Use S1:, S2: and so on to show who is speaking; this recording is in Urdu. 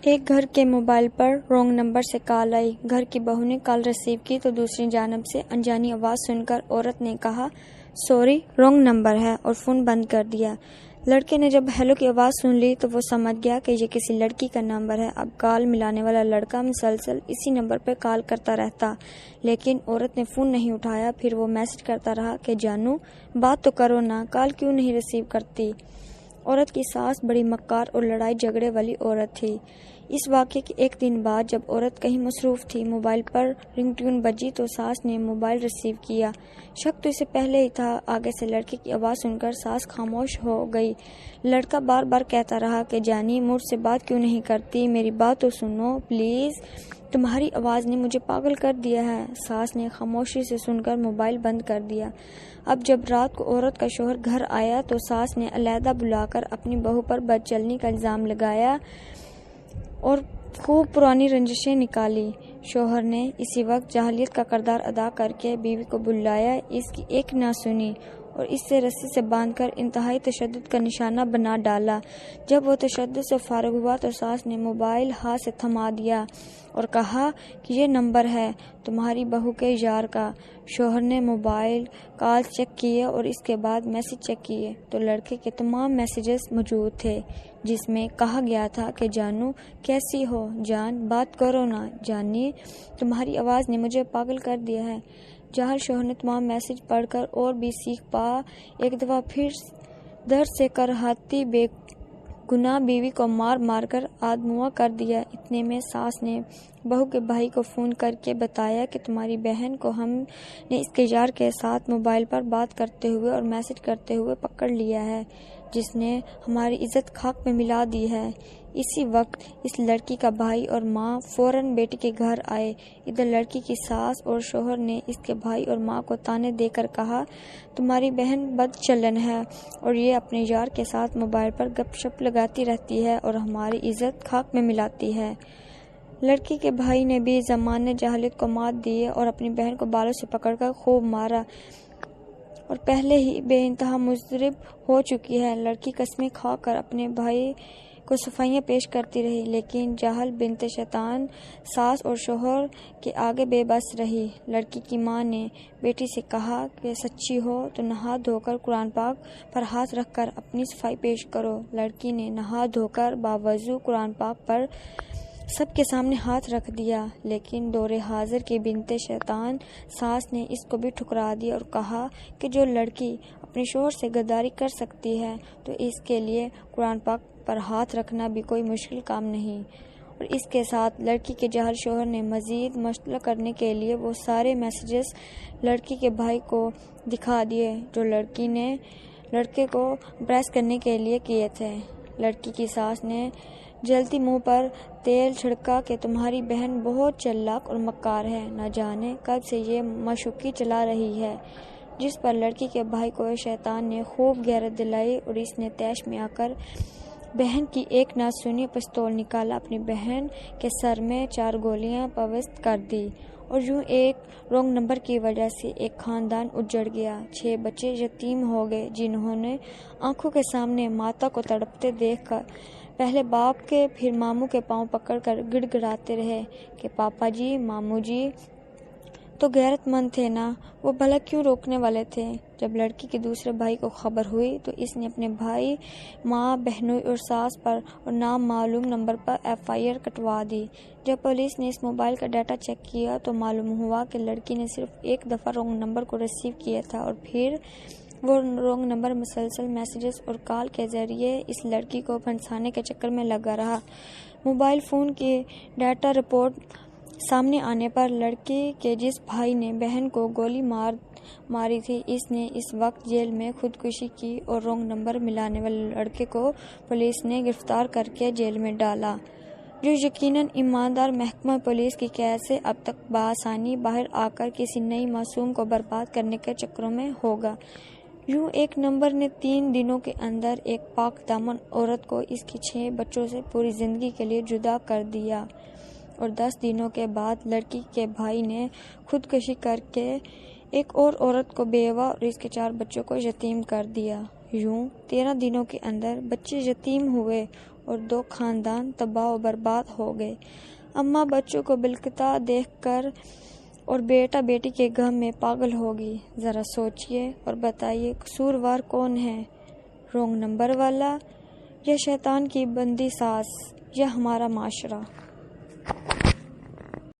S1: ایک گھر کے موبائل پر رانگ نمبر سے کال آئی۔ گھر کی بہو نے کال ریسیو کی تو دوسری جانب سے انجانی آواز سن کر عورت نے کہا سوری رانگ نمبر ہے اور فون بند کر دیا۔ لڑکے نے جب ہیلو کی آواز سن لی تو وہ سمجھ گیا کہ یہ کسی لڑکی کا نمبر ہے۔ اب کال ملانے والا لڑکا مسلسل اسی نمبر پر کال کرتا رہتا لیکن عورت نے فون نہیں اٹھایا۔ پھر وہ میسج کرتا رہا کہ جانو بات تو کرو نا، کال کیوں نہیں ریسیو کرتی۔ عورت کی ساس بڑی مکار اور لڑائی جھگڑے والی عورت تھی۔ اس واقعے کے ایک دن بعد جب عورت کہیں مصروف تھی، موبائل پر رنگ ٹیون بجی تو ساس نے موبائل ریسیو کیا۔ شک تو اسے پہلے ہی تھا۔ آگے سے لڑکے کی آواز سن کر ساس خاموش ہو گئی۔ لڑکا بار بار کہتا رہا کہ جانی مجھ سے بات کیوں نہیں کرتی، میری بات تو سنو پلیز، تمہاری آواز نے مجھے پاگل کر دیا ہے۔ ساس نے خاموشی سے سن کر موبائل بند کر دیا۔ اب جب رات کو عورت کا شوہر گھر آیا تو ساس نے علیحدہ بلا کر اپنی بہو پر بد چلنی کا الزام لگایا اور خوب پرانی رنجشیں نکالی۔ شوہر نے اسی وقت جاہلیت کا کردار ادا کر کے بیوی کو بلایا، اس کی ایک نہ سنی اور اس سے رسی سے باندھ کر انتہائی تشدد کا نشانہ بنا ڈالا۔ جب وہ تشدد سے فارغ ہوا تو ساس نے موبائل ہاتھ سے تھما دیا اور کہا کہ یہ نمبر ہے تمہاری بہو کے یار کا۔ شوہر نے موبائل کال چیک کیے اور اس کے بعد میسج چیک کیے تو لڑکے کے تمام میسیجز موجود تھے جس میں کہا گیا تھا کہ جانو کیسی ہو، جان بات کرو نا، جانی تمہاری آواز نے مجھے پاگل کر دیا ہے۔ جاہل شوہر نے تمام میسج پڑھ کر اور بھی سیکھ پا ایک دفعہ پھر درد سے کرہاتی بے گناہ بیوی کو مار مار کر آدموا کر دیا۔ اتنے میں ساس نے بہو کے بھائی کو فون کر کے بتایا کہ تمہاری بہن کو ہم نے اس کے یار کے ساتھ موبائل پر بات کرتے ہوئے اور میسج کرتے ہوئے پکڑ لیا ہے، جس نے ہماری عزت خاک میں ملا دی ہے۔ اسی وقت اس لڑکی کا بھائی اور ماں فوراً بیٹی کے گھر آئے۔ ادھر لڑکی کی ساس اور شوہر نے اس کے بھائی اور ماں کو طعنے دے کر کہا تمہاری بہن بد چلن ہے اور یہ اپنے یار کے ساتھ موبائل پر گپ شپ لگاتی رہتی ہے اور ہماری عزت خاک میں ملاتی ہے۔ لڑکی کے بھائی نے بھی زمانہ جاہلیت کو مات دی اور اپنی بہن کو بالوں سے پکڑ کر خوب مارا اور پہلے ہی بے انتہا مضطرب ہو چکی ہے۔ لڑکی قسمیں کھا کر اپنے بھائی کو صفائیاں پیش کرتی رہی لیکن جاہل بنت شیطان ساس اور شوہر کے آگے بے بس رہی۔ لڑکی کی ماں نے بیٹی سے کہا کہ سچی ہو تو نہا دھو کر قرآن پاک پر ہاتھ رکھ کر اپنی صفائی پیش کرو۔ لڑکی نے نہا دھو کر باوضو قرآن پاک پر سب کے سامنے ہاتھ رکھ دیا لیکن دور حاضر کی بنت شیطان ساس نے اس کو بھی ٹھکرا دیا اور کہا کہ جو لڑکی اپنے شوہر سے غداری کر سکتی ہے تو اس کے لیے قرآن پاک پر ہاتھ رکھنا بھی کوئی مشکل کام نہیں۔ اور اس کے ساتھ لڑکی کے جاہل شوہر نے مزید مشتعل کرنے کے لیے وہ سارے میسیجز لڑکی کے بھائی کو دکھا دیے جو لڑکی نے لڑکے کو امپریس کرنے کے لیے کیے تھے۔ لڑکی کی ساس نے جلتی منہ پر تیل چھڑکا کہ تمہاری بہن بہت چلاک اور مکار ہے، نہ جانے کب سے یہ مشوقی چلا رہی ہے، جس پر لڑکی کے بھائی کو شیطان نے خوب غیرت دلائی اور اس نے طیش میں آ کر بہن کی ایک نہ سنی پستول نکالا، اپنی بہن کے سر میں 4 گولیاں پوست کر دی اور یوں ایک رانگ نمبر کی وجہ سے ایک خاندان اجڑ گیا۔ 6 بچے یتیم ہو گئے جنہوں نے آنکھوں کے سامنے ماتا کو تڑپتے دیکھ کر پہلے باپ کے پھر ماموں کے پاؤں پکڑ کر گڑ گڑاتے رہے کہ پاپا جی، ماموں جی تو غیرت مند تھے نا، وہ بھلا کیوں روکنے والے تھے۔ جب لڑکی کے دوسرے بھائی کو خبر ہوئی تو اس نے اپنے بھائی، ماں، بہنوئی اور ساس پر اور نامعلوم نمبر پر FIR کٹوا دی۔ جب پولیس نے اس موبائل کا ڈیٹا چیک کیا تو معلوم ہوا کہ لڑکی نے صرف ایک دفعہ رانگ نمبر کو ریسیو کیا تھا اور پھر وہ رانگ نمبر مسلسل میسیجز اور کال کے ذریعے اس لڑکی کو پھنسانے کے چکر میں لگا رہا۔ موبائل فون کی ڈیٹا رپورٹ سامنے آنے پر لڑکی کے جس بھائی نے بہن کو گولی ماری تھی اس نے اس وقت جیل میں خودکشی کی اور رانگ نمبر ملانے والے لڑکے کو پولیس نے گرفتار کر کے جیل میں ڈالا، جو یقیناً ایماندار محکمہ پولیس کی قید سے اب تک بآسانی باہر آ کر کسی نئی معصوم کو برباد کرنے کے چکروں میں ہوگا۔ یوں ایک نمبر نے 3 دنوں کے اندر ایک پاک دامن عورت کو اس کی 6 بچوں سے پوری زندگی کے لیے جدا کر دیا اور 10 دنوں کے بعد لڑکی کے بھائی نے خودکشی کر کے ایک اور عورت کو بیوہ اور اس کے 4 بچوں کو یتیم کر دیا۔ یوں 13 دنوں کے اندر بچے یتیم ہوئے اور 2 خاندان تباہ و برباد ہو گئے۔ اماں بچوں کو بالقطع دیکھ کر اور بیٹا بیٹی کے غم میں پاگل ہوگی۔ ذرا سوچئے اور بتائیے قصوروار کون ہے؟ رونگ نمبر والا، یا شیطان کی بندی ساز، یا ہمارا معاشرہ؟